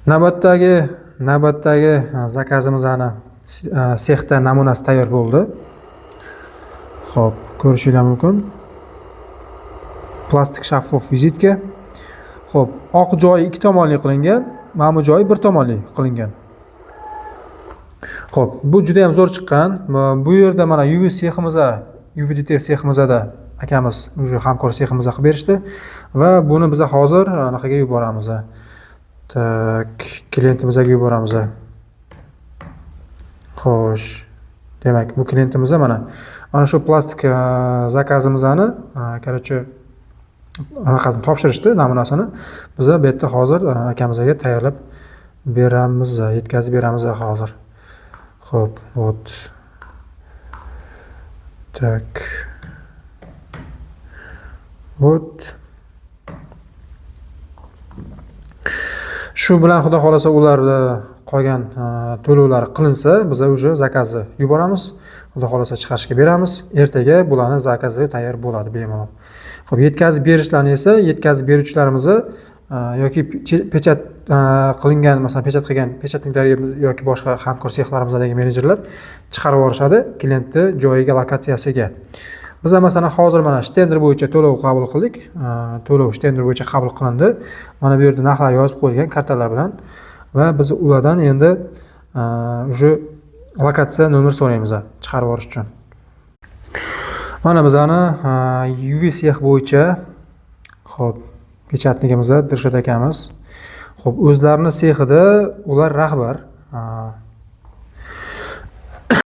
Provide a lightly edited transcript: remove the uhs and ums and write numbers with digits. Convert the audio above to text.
Navbatdagi zakazimizni sexda namunasi tayyor bo'ldi. Xo'p, ko'rishingiz mumkin. Plastik shaffof vizitka. Xo'p, oq joyi 2 tomonli qilingan, mana bu joyi 1 tomonli qilingan. Xo'p, bu juda ham zo'r chiqqan. Bu yerda mana UV seximizda akamiz o'sha hamkor seximizga qilib berishdi va buni biz hozir anaqaga yuboramiz. Klientimizga yuboramiz. Xo'sh, demak, bu klientimiz mana shu plastik zakazimizni, короче, anaqasini topshirishdi, namunasini. Biz bu yerda hozir akamizga tayyorlab beramiz, yetkazib beramiz hozir. Xo'p, вот. Так. Вот. Shu bilan xudo xolasa ularda qolgan to'lovlar qilinsa, biz o'sha zakazni yuboramiz. Xudo xolasa chiqarishga beramiz. Ertaga bularning zakazi tayyor bo'ladi bemalol. Xo'p, yetkazib berishlarni esa yetkazib beruvchilarimiz yoki pechat qilingan, masalan, pechat qilgan pechatniklarimiz yoki boshqa hamkor sexlarimizdagi menejerlar chiqarib yuborishadi klientni joyiga, lokatsiyasiga. Biz masalan hozir mana shtender bo'yicha to'lov qabul qildik. To'lov shtender bo'yicha qabul qilindi. Mana bu yerda narxlar yozib qo'yilgan kartalar bilan va biz ulardan endi o'sha lokatsiya nomer so'raymiz chiqarib yuborish uchun. Mana bizani UV sex bo'yicha xo'p, pechatligimizda Dilshod akamiz. Xo'p, o'zlarini sexida ular rahbar.